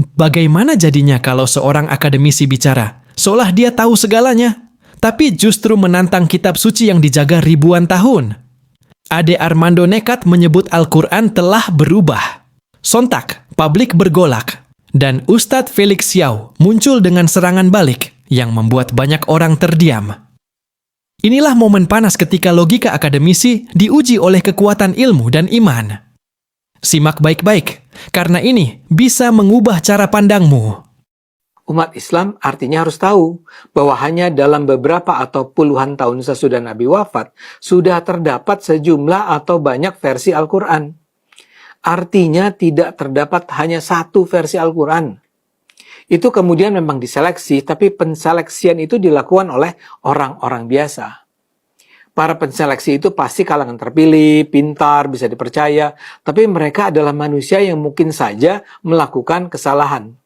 Bagaimana jadinya kalau seorang akademisi bicara, seolah dia tahu segalanya, tapi justru menantang kitab suci yang dijaga ribuan tahun? Ade Armando nekat menyebut Al-Quran telah berubah. Sontak, publik bergolak, dan Ustadz Felix Xiao muncul dengan serangan balik yang membuat banyak orang terdiam. Inilah momen panas ketika logika akademisi diuji oleh kekuatan ilmu dan iman. Simak baik-baik, karena ini bisa mengubah cara pandangmu. Umat Islam artinya harus tahu bahwa hanya dalam beberapa atau puluhan tahun sesudah Nabi wafat, sudah terdapat sejumlah atau banyak versi Al-Quran. Artinya tidak terdapat hanya satu versi Al-Quran. Itu kemudian memang diseleksi, tapi penseleksian itu dilakukan oleh orang-orang biasa. Para penseleksi itu pasti kalangan terpilih, pintar, bisa dipercaya, tapi mereka adalah manusia yang mungkin saja melakukan kesalahan.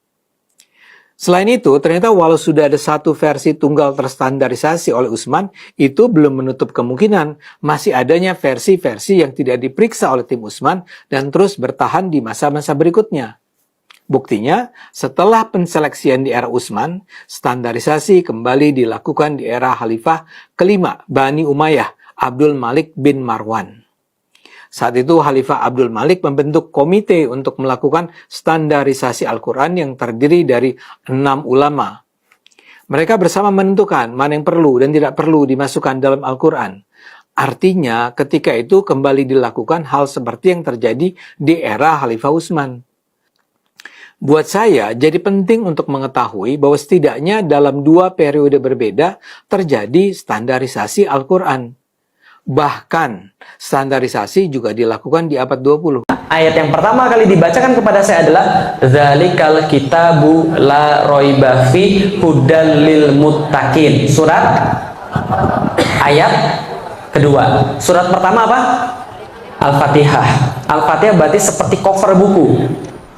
Selain itu, ternyata walau sudah ada satu versi tunggal terstandarisasi oleh Utsman, itu belum menutup kemungkinan masih adanya versi-versi yang tidak diperiksa oleh tim Utsman dan terus bertahan di masa-masa berikutnya. Buktinya, setelah penseleksian di era Utsman, standarisasi kembali dilakukan di era Khalifah kelima Bani Umayyah, Abdul Malik bin Marwan. Saat itu Khalifah Abdul Malik membentuk komite untuk melakukan standarisasi Al-Quran yang terdiri dari 6 ulama. Mereka bersama menentukan mana yang perlu dan tidak perlu dimasukkan dalam Al-Quran. Artinya, ketika itu kembali dilakukan hal seperti yang terjadi di era Khalifah Utsman. Buat saya, jadi penting untuk mengetahui bahwa setidaknya dalam 2 periode berbeda terjadi standarisasi Al-Quran. Bahkan, standarisasi juga dilakukan di abad 20. Ayat yang pertama kali dibacakan kepada saya adalah Dzalikal kitabu la raiba fi hudal lil muttaqin. Surat ayat kedua. Surat pertama apa? Al-Fatihah. Al-Fatihah berarti seperti cover buku.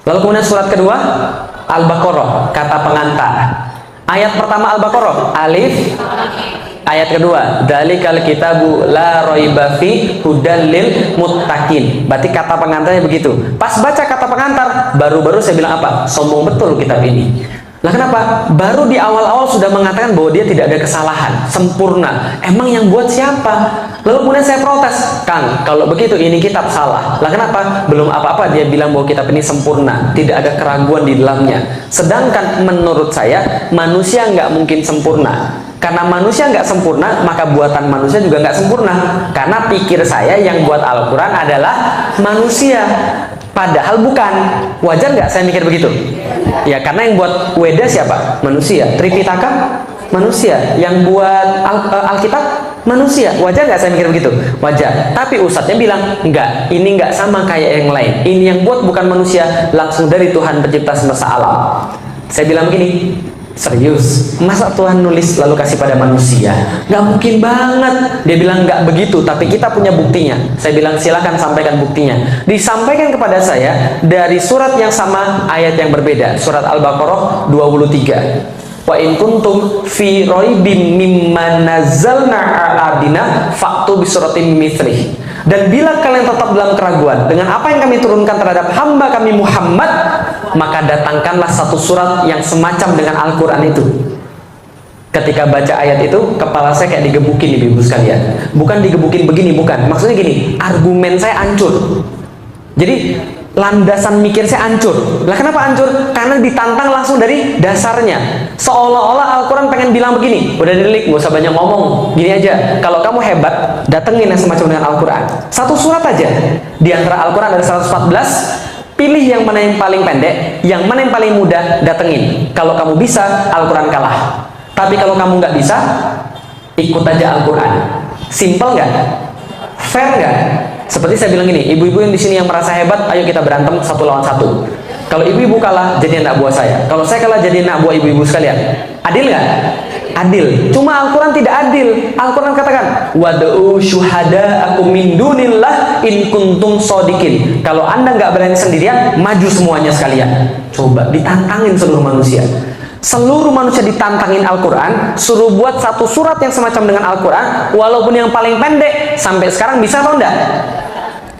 Lalu kemudian surat kedua, Al-Baqarah, kata pengantar. Ayat pertama Al-Baqarah, alif. Ayat kedua, Dzalikal kitabu la raiba fi hudal lil muttaqin. Berarti kata pengantarnya begitu. Pas baca kata pengantar, baru-baru saya bilang apa? Sombong betul kitab ini. Lah kenapa? Baru di awal-awal sudah mengatakan bahwa dia tidak ada kesalahan, sempurna. Emang yang buat siapa? Lalu kemudian saya protes, Kang, kalau begitu ini kitab salah. Lah kenapa? Belum apa-apa dia bilang bahwa kitab ini sempurna, tidak ada keraguan di dalamnya. Sedangkan menurut saya, manusia nggak mungkin sempurna. Karena manusia nggak sempurna, maka buatan manusia juga nggak sempurna. Karena pikir saya yang buat Al-Quran adalah manusia. Padahal bukan. Wajar nggak saya mikir begitu? Ya, karena yang buat Weda siapa? Manusia. Tripitaka? Manusia. Yang buat Alkitab? Manusia. Wajar nggak saya mikir begitu? Wajar. Tapi ustadznya bilang, enggak, ini nggak sama kayak yang lain. Ini yang buat bukan manusia, langsung dari Tuhan pencipta semesta alam. Saya bilang begini, serius, masa Tuhan nulis lalu kasih pada manusia? Nggak mungkin banget. Dia bilang nggak begitu, tapi kita punya buktinya. Saya bilang silakan sampaikan buktinya. Disampaikan kepada saya dari surat yang sama, ayat yang berbeda. Surat Al-Baqarah 23. Wa in kuntum fi raibim mimma nazzalna ala abdina fa'tu bi suratin mithlih. Dan bila kalian tetap dalam keraguan dengan apa yang kami turunkan terhadap hamba kami Muhammad, maka datangkanlah satu surat yang semacam dengan Al-Quran itu. Ketika baca ayat itu, kepala saya kayak digebukin, ibu-ibu sekalian. Bukan digebukin begini, bukan. Maksudnya gini, argumen saya hancur. Jadi landasan mikir saya hancur. Lah kenapa hancur? Karena ditantang langsung dari dasarnya. Seolah-olah Al-Quran pengen bilang begini, udah dilik, gak usah banyak ngomong, gini aja, kalau kamu hebat, datengin yang semacam dengan Al-Quran. Satu surat aja. Di antara Al-Quran ada 114, pilih yang mana yang paling pendek, yang mana yang paling mudah, datengin. Kalau kamu bisa, Al-Quran kalah. Tapi kalau kamu nggak bisa, ikut aja Al-Quran. Simple nggak? Fair nggak? Seperti saya bilang ini, ibu-ibu yang di sini yang merasa hebat, ayo kita berantem 1 lawan 1. Kalau ibu-ibu kalah, jadi anak buah saya. Kalau saya kalah, jadi anak buah ibu-ibu sekalian. Adil nggak? Adil. Cuma Al-Quran tidak adil. Al-Quran katakan, wad'u syuhada'akum min dunillah in kuntum shodiqin. Kalau anda nggak berani sendirian, maju semuanya sekalian. Coba ditantangin seluruh manusia. Seluruh manusia ditantangin Al-Quran, suruh buat satu surat yang semacam dengan Al-Quran, walaupun yang paling pendek. Sampai sekarang bisa atau enggak?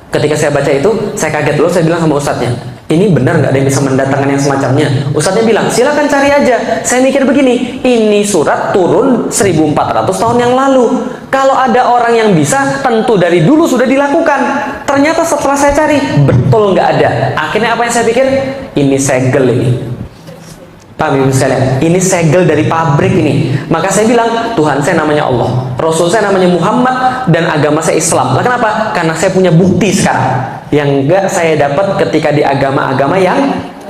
Ketika saya baca itu, saya kaget dulu, saya bilang sama ustadznya, ini benar nggak ada yang bisa mendatangkan yang semacamnya? Ustadznya bilang, silakan cari aja. Saya mikir begini, ini surat turun 1400 tahun yang lalu. Kalau ada orang yang bisa, tentu dari dulu sudah dilakukan. Ternyata setelah saya cari, betul nggak ada. Akhirnya apa yang saya pikir? Ini segel ini. Paham ibu sekalian? Ini segel dari pabrik ini. Maka saya bilang, Tuhan saya namanya Allah, Rasul saya namanya Muhammad, dan agama saya Islam. Lah kenapa? Karena saya punya bukti sekarang yang enggak saya dapat ketika di agama-agama yang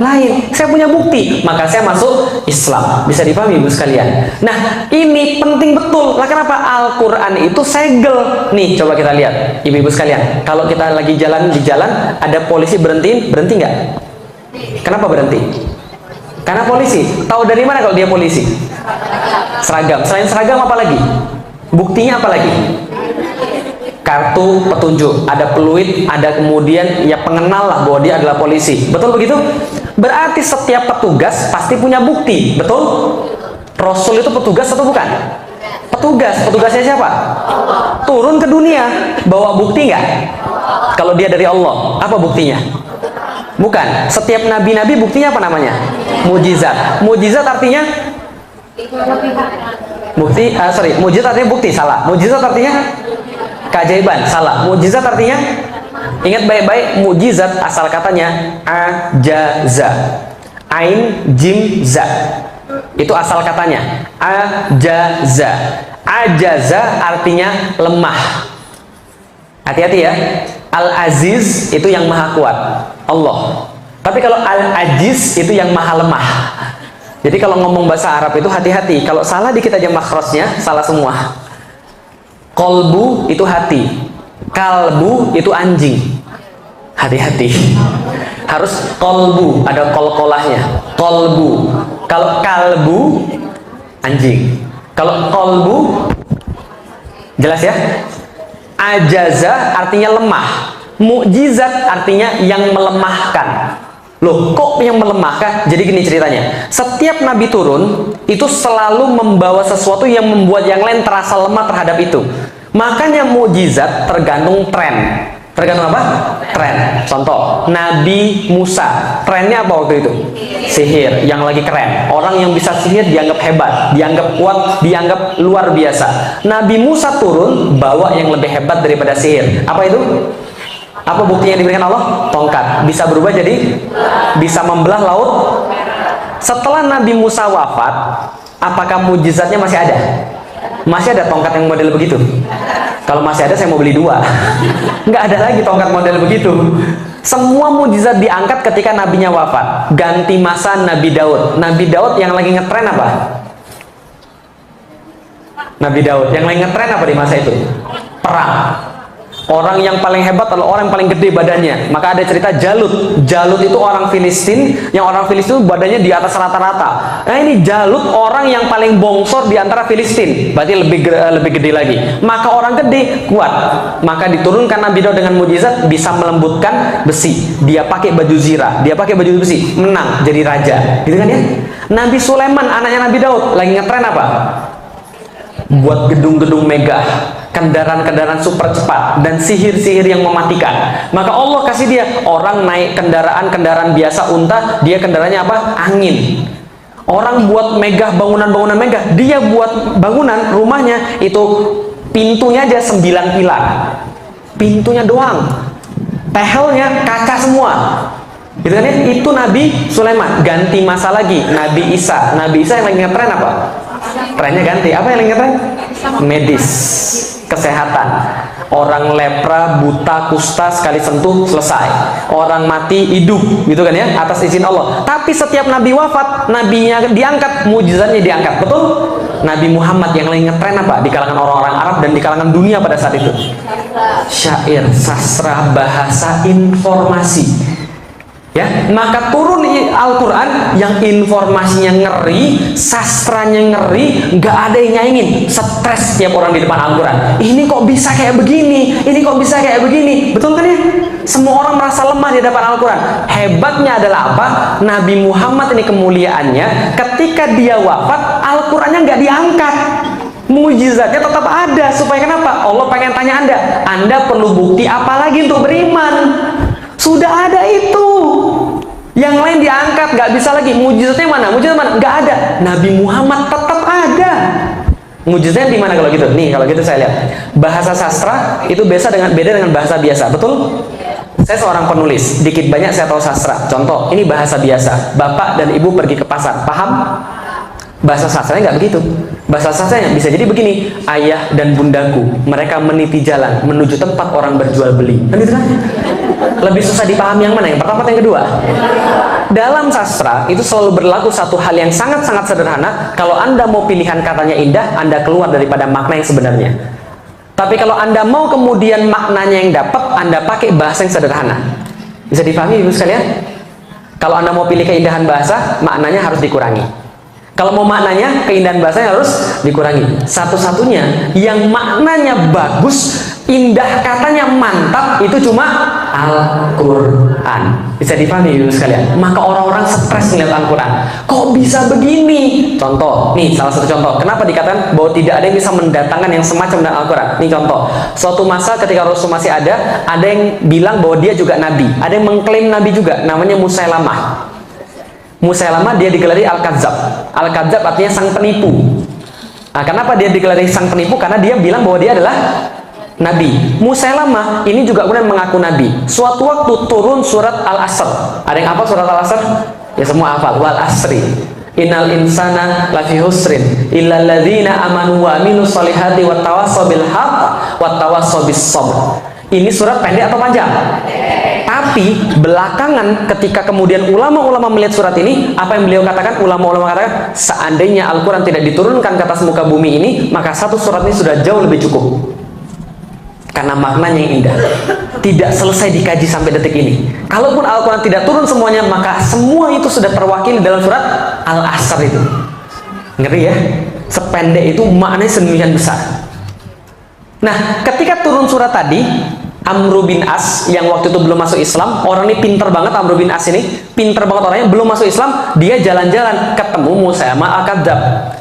lain. Saya punya bukti, maka saya masuk Islam. Bisa dipahami ibu sekalian? Nah, ini penting betul. Lah kenapa? Al-Quran itu segel. Nih, coba kita lihat, ibu-ibu sekalian. Kalau kita lagi jalan di jalan, ada polisi berhenti nggak? Kenapa berhenti? Karena polisi. Tahu dari mana kalau dia polisi? Seragam. Selain seragam apa lagi? Buktinya apa lagi? Kartu petunjuk, ada peluit, ada kemudian ya pengenal lah bahwa dia adalah polisi. Betul begitu? Berarti setiap petugas pasti punya bukti. Betul? Rasul itu petugas atau bukan? Petugas. Petugasnya siapa? Turun ke dunia. Bawa bukti nggak? Kalau dia dari Allah, apa buktinya? Bukan. Setiap nabi-nabi buktinya apa namanya? Mujizat. Mujizat artinya bukti. Mujizat artinya bukti. Salah. Mujizat artinya keajaiban. Salah. Mujizat artinya, ingat baik-baik, mujizat asal katanya ajaza. Ain jim za. Itu asal katanya. Ajaza. Ajaza artinya lemah. Hati-hati ya. Al-Aziz itu yang maha kuat, Allah. Tapi kalau Al-Ajiz itu yang maha lemah. Jadi kalau ngomong bahasa Arab itu hati-hati. Kalau salah dikit aja makhrajnya, salah semua. Kolbu itu hati, kalbu itu anjing. Hati-hati. Harus kolbu, ada kol-kolahnya. Kolbu. Kalau kalbu, anjing. Kalau kolbu, jelas ya? Ajaza artinya lemah. Mukjizat artinya yang melemahkan. Loh, kok yang melemahkan? Jadi gini ceritanya. Setiap nabi turun itu selalu membawa sesuatu yang membuat yang lain terasa lemah terhadap itu. Makanya mukjizat tergantung tren. Tergantung apa? Tren. Contoh, Nabi Musa. Trennya apa waktu itu? Sihir, yang lagi keren. Orang yang bisa sihir dianggap hebat, dianggap kuat, dianggap luar biasa. Nabi Musa turun, bawa yang lebih hebat daripada sihir. Apa itu? Apa buktinya diberikan Allah? Tongkat. Bisa berubah jadi? Bisa membelah laut. Setelah Nabi Musa wafat, apakah mujizatnya masih ada? Masih ada tongkat yang model begitu? Kalau masih ada, saya mau beli 2. Nggak ada lagi tongkat model begitu. Semua mujizat diangkat ketika nabinya wafat. Ganti masa Nabi Daud. Nabi Daud yang lagi ngetren apa? Nabi Daud yang lagi ngetren apa di masa itu? Perang. Orang yang paling hebat adalah orang yang paling gede badannya. Maka ada cerita Jalut. Jalut itu orang Filistin, yang orang Filistin badannya di atas rata-rata. Nah ini Jalut orang yang paling bongsor di antara Filistin. Berarti lebih gede lagi. Maka orang gede kuat. Maka diturunkan Nabi Daud dengan mujizat bisa melembutkan besi. Dia pakai baju zirah, dia pakai baju besi, menang jadi raja. Gitu kan ya? Nabi Sulaiman anaknya Nabi Daud lagi ngetren apa? Buat gedung-gedung megah, kendaraan-kendaraan super cepat, dan sihir-sihir yang mematikan. Maka Allah kasih dia orang naik kendaraan biasa unta, dia kendaraannya apa? Angin. Orang buat megah, bangunan-bangunan megah, dia buat bangunan rumahnya itu pintunya aja 9 pilar. Pintunya doang. Tehelnya kaca semua. Gitu kan ya? Itu Nabi Sulaiman. Ganti masa lagi, Nabi Isa. Nabi Isa yang lagi ngetren apa? Trennya ganti. Apa yang lagi ngetren? Medis, kesehatan. Orang lepra, buta, kusta sekali sentuh selesai. Orang mati hidup, gitu kan ya, atas izin Allah. Tapi setiap nabi wafat, nabinya diangkat, mujizatnya diangkat. Betul? Nabi Muhammad yang lagi ngetren apa di kalangan orang-orang Arab dan di kalangan dunia pada saat itu? Syair, sastra, bahasa, informasi. Ya, maka turun Al-Quran yang informasinya ngeri, sastranya ngeri, nggak ada yang nyaingin. Stres tiap orang di depan Al-Quran. Ini kok bisa kayak begini? Ini kok bisa kayak begini? Betul kan ya? Semua orang merasa lemah di depan Al-Quran. Hebatnya adalah apa? Nabi Muhammad ini kemuliaannya, ketika dia wafat, Al-Qurannya nggak diangkat. Mujizatnya tetap ada. Supaya kenapa? Allah pengen tanya Anda perlu bukti apa lagi untuk beriman? Sudah ada itu. Yang lain diangkat, nggak bisa lagi. Mujizatnya mana? Mujizat mana? Nggak ada. Nabi Muhammad tetap ada. Mujizatnya di mana kalau gitu? Nih, kalau gitu saya lihat. Bahasa sastra itu beda dengan bahasa biasa, betul? Saya seorang penulis, dikit banyak saya tahu sastra. Contoh, ini bahasa biasa. Bapak dan ibu pergi ke pasar, paham? Bahasa sastranya nggak begitu. Bahasa sastranya bisa jadi begini: ayah dan bundaku, mereka meniti jalan menuju tempat orang berjual beli. Kan gitu kan? Lebih susah dipahami yang mana? Yang pertama atau yang kedua? Dalam sastra itu selalu berlaku satu hal yang sangat-sangat sederhana. Kalau Anda mau pilihan katanya indah, Anda keluar daripada makna yang sebenarnya. Tapi kalau Anda mau kemudian maknanya yang dapat, Anda pakai bahasa yang sederhana. Bisa dipahami ibu sekalian? Kalau Anda mau pilih keindahan bahasa, maknanya harus dikurangi. Kalau mau maknanya, keindahan bahasanya harus dikurangi. Satu-satunya yang maknanya bagus, indah katanya mantap, itu cuma Al-Quran. Bisa dipahami ibu sekalian? Maka orang-orang stres melihat Al-Quran. Kok bisa begini? Contoh, nih salah satu contoh. Kenapa dikatakan bahwa tidak ada yang bisa mendatangkan yang semacam dengan Al-Quran? Nih contoh, suatu masa ketika Rasul masih ada yang bilang bahwa dia juga nabi. Ada yang mengklaim nabi juga, namanya Musailamah. Musailamah dia digelari Al-Kadzab. Al-Kadzab artinya sang penipu. Nah, kenapa dia digelari sang penipu? Karena dia bilang bahwa dia adalah nabi. Musailamah ini juga kemudian mengaku nabi. Suatu waktu turun surat Al-Asr. Ada yang hafal surat Al-Asr? Ya semua hafal. Wal asri. Innal insana lafi husrin illal ladzina amanu wa amilus solihati wat tawassaw bil haqq wat tawassaw bis sabr. Ini surat pendek atau panjang? Tapi belakangan ketika kemudian ulama-ulama melihat surat ini, apa yang beliau katakan? Ulama-ulama katakan, seandainya Al-Quran tidak diturunkan ke atas muka bumi ini, maka satu surat ini sudah jauh lebih cukup. Karena maknanya yang indah. Tidak selesai dikaji sampai detik ini. Kalaupun Al-Quran tidak turun semuanya, maka semua itu sudah terwakili dalam surat Al-Asr itu. Ngeri ya? Sependek itu maknanya sedemikian besar. Nah, ketika turun surat tadi, Amr bin As yang waktu itu belum masuk Islam, orang ini pinter banget. Amr bin As ini pinter banget orangnya, belum masuk Islam, dia jalan-jalan ketemu Musailamah Al-Kadzab.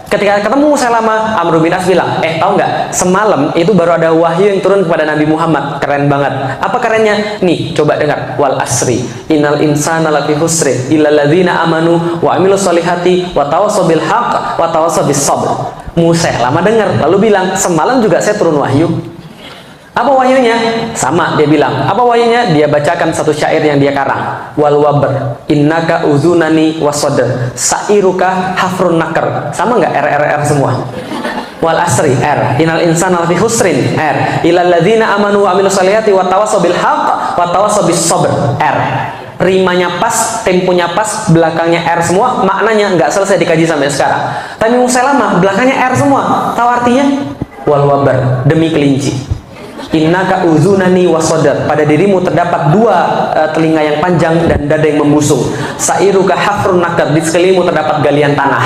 Ketika ketemu Musailamah, Amr bin As bilang, tahu nggak, semalam itu baru ada wahyu yang turun kepada Nabi Muhammad. Keren banget. Apa kerennya? Nih, coba dengar. Wal asri innal insana lafi husri illal ladzina amanu wa amilus solihati wa tawassaw bil haqq wa tawassaw bis sabr. Musailamah dengar, lalu bilang, semalam juga saya turun wahyu. Apa wahyunya? Sama, dia bilang. Apa wahyunya? Dia bacakan satu syair yang dia karang. Wal wabr innaka uzunani wasodr sa'iruka hafrun nakar. Sama nggak? R semua. Wal asri R. Innal insana lafi husrin R. Illal ladzina amanu wa amilus solihati wa tawassaw bil haqq wa tawassaw bis sabr R. Rimanya pas, temponya pas, belakangnya R semua, maknanya nggak selesai dikaji sampai sekarang. Tapi Musailamah belakangnya R semua. Tahu artinya? Wal wabar, demi kelinci. Innaka uzunani wasodar, pada dirimu terdapat dua telinga yang panjang dan dada yang membusung. Sa'iruka hafrun nakar, di sekelilingmu terdapat galian tanah.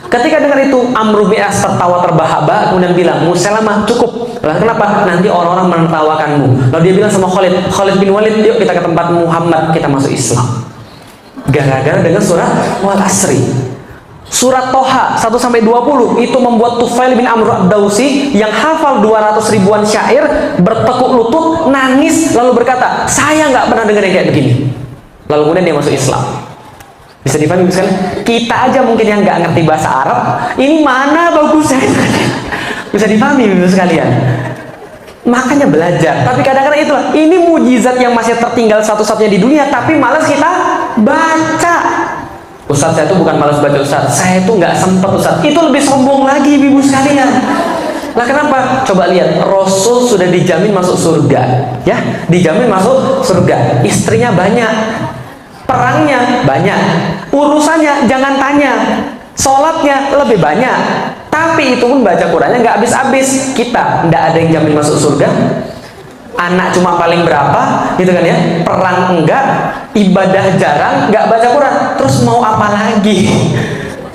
Ketika dengar itu, Amr bin As tertawa terbahak-bahak kemudian bilang, Musailamah cukup. Lah kenapa? Nanti orang-orang menertawakanmu. Lalu dia bilang sama Khalid bin Walid, yuk kita ke tempat Muhammad, kita masuk Islam. Gara-gara dengan surat Wal Asri. Surat Toha 1-20 itu membuat Tufail bin Amr ad-Dausi yang hafal 200 ribuan syair bertekuk lutut, nangis, lalu berkata, saya nggak pernah dengar yang kayak begini. Lalu kemudian dia masuk Islam. Bisa dipahami misalnya? Kita aja mungkin yang nggak ngerti bahasa Arab, ini mana bagusnya? Bisa dipahami ibu sekalian? Makanya belajar. Tapi kadang-kadang itulah, ini mujizat yang masih tertinggal satu-satunya di dunia, tapi malas kita baca. Ustaz, saya itu bukan malas baca Ustaz, saya itu nggak sempat Ustaz. Itu lebih sombong lagi ibu sekalian. Lah kenapa? Coba lihat, Rasul sudah dijamin masuk surga, ya, dijamin masuk surga. Istrinya banyak, perangnya banyak, urusannya jangan tanya, sholatnya lebih banyak. Tapi itu pun baca Qurannya nggak habis-habis. Kita nggak ada yang jamin masuk surga. Anak cuma paling berapa, gitu kan ya? Perang enggak, ibadah jarang, nggak baca Quran. Terus mau apa lagi?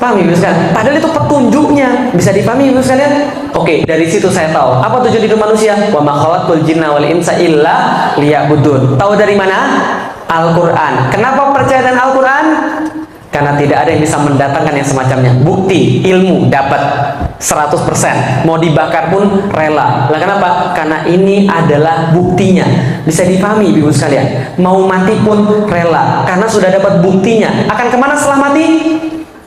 Paham ibu sekalian? Padahal itu petunjuknya. Bisa dipahami ibu sekalian? Oke, dari situ saya tahu apa tujuan hidup manusia. Wa ma khalaqtul jinna wal insa illa liya'budun. Tahu dari mana? Al-Quran. Kenapa percaya dengan Al-Quran? Karena tidak ada yang bisa mendatangkan yang semacamnya. Bukti, ilmu, dapat. 100%. Mau dibakar pun rela. Lah kenapa? Karena ini adalah buktinya. Bisa dipahami ibu sekalian. Mau mati pun rela. Karena sudah dapat buktinya. Akan kemana setelah mati?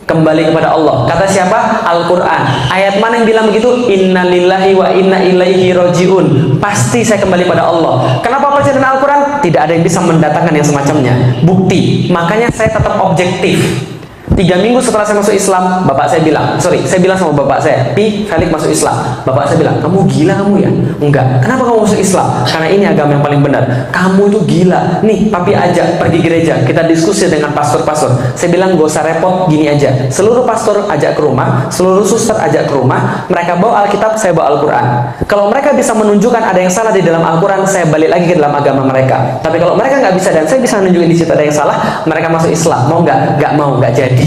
Kembali kepada Allah. Kata siapa? Al-Quran. Ayat mana yang bilang begitu? Inna lillahi wa inna ilaihi roji'un. Pasti saya kembali pada Allah. Kenapa percaya dengan Al-Quran? Tidak ada yang bisa mendatangkan yang semacamnya. Bukti. Makanya saya tetap objektif. 3 minggu setelah saya masuk Islam, bapak saya bilang, saya bilang sama bapak saya, Felix masuk Islam. Bapak saya bilang, kamu gila kamu ya? Enggak. Kenapa kamu masuk Islam? Karena ini agama yang paling benar. Kamu itu gila. Nih, papi ajak pergi gereja. Kita diskusi dengan pastor-pastor. Saya bilang, gak usah repot, gini aja. Seluruh pastor ajak ke rumah, seluruh suster ajak ke rumah. Mereka bawa Alkitab, saya bawa Al-Quran. Kalau mereka bisa menunjukkan ada yang salah di dalam Al-Quran, saya balik lagi ke dalam agama mereka. Tapi kalau mereka nggak bisa dan saya bisa menunjukkan di situ ada yang salah, mereka masuk Islam. Mau nggak? Nggak mau, nggak jadi.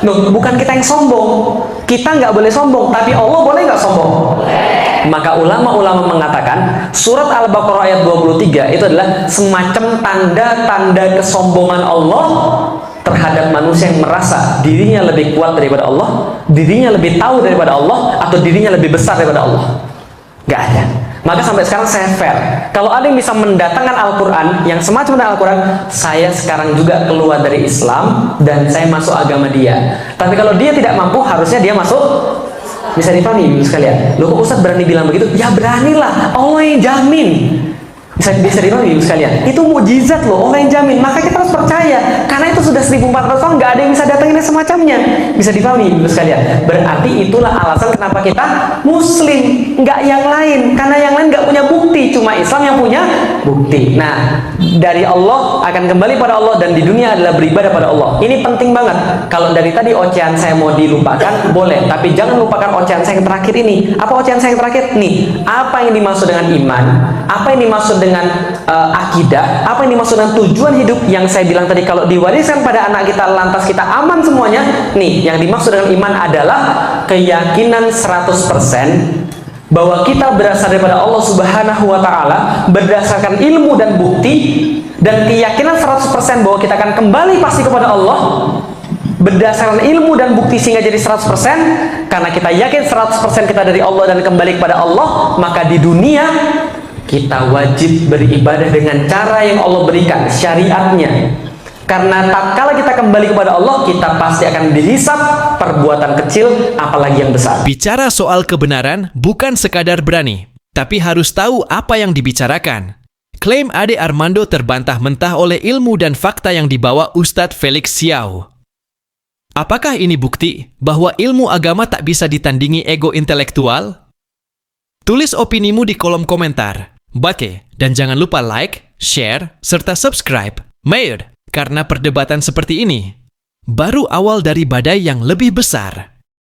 Loh, bukan kita yang sombong. Kita nggak boleh sombong, tapi Allah boleh nggak sombong? Maka ulama-ulama mengatakan surat Al-Baqarah ayat 23 itu adalah semacam tanda-tanda kesombongan Allah terhadap manusia yang merasa dirinya lebih kuat daripada Allah, dirinya lebih tahu daripada Allah, atau dirinya lebih besar daripada Allah. Nggak ada. Maka sampai sekarang saya fair. Kalau ada yang bisa mendatangkan Al-Quran yang semacam dengan Al-Quran, saya sekarang juga keluar dari Islam dan saya masuk agama dia. Tapi kalau dia tidak mampu, harusnya dia masuk. Bisa dipahami ibu sekalian. Loh kok Ustaz berani bilang begitu? Ya beranilah, Allah yang jamin. Bisa dipahami ibu sekalian. Itu mukjizat loh, Allah yang jamin. Maka kita harus percaya. Karena itu sudah 1400 tahun, nggak ada yang bisa datangin yang semacamnya. Bisa dipahami ibu sekalian. Berarti itulah alasan kenapa kita Muslim, nggak yang lain. Karena yang lain nggak punya bukti, cuma Islam yang punya bukti. Nah, dari Allah akan kembali pada Allah dan di dunia adalah beribadah pada Allah. Ini penting banget. Kalau dari tadi ocehan saya mau dilupakan, boleh. Tapi jangan lupakan ocehan saya yang terakhir ini. Apa ocehan saya yang terakhir? Nih, apa yang dimaksud dengan iman? Apa yang dimaksud dengan akidah? Apa yang dimaksud dengan tujuan hidup yang saya bilang tadi? Kalau diwariskan pada anak kita lantas kita aman semuanya. Nih, yang dimaksud dengan iman adalah keyakinan 100% bahwa kita berasal daripada Allah Subhanahu wa taala berdasarkan ilmu dan bukti, dan keyakinan 100% bahwa kita akan kembali pasti kepada Allah berdasarkan ilmu dan bukti sehingga jadi 100%. Karena kita yakin 100% kita dari Allah dan kembali kepada Allah, maka di dunia kita wajib beribadah dengan cara yang Allah berikan, syariatnya. Karena tatkala kita kembali kepada Allah, kita pasti akan dihisab perbuatan kecil, apalagi yang besar. Bicara soal kebenaran bukan sekadar berani, tapi harus tahu apa yang dibicarakan. Klaim Ade Armando terbantah mentah oleh ilmu dan fakta yang dibawa Ustadz Felix Xiao. Apakah ini bukti bahwa ilmu agama tak bisa ditandingi ego intelektual? Tulis opinimu di kolom komentar. Bake, dan jangan lupa like, share, serta subscribe. Mayor, karena perdebatan seperti ini baru awal dari badai yang lebih besar.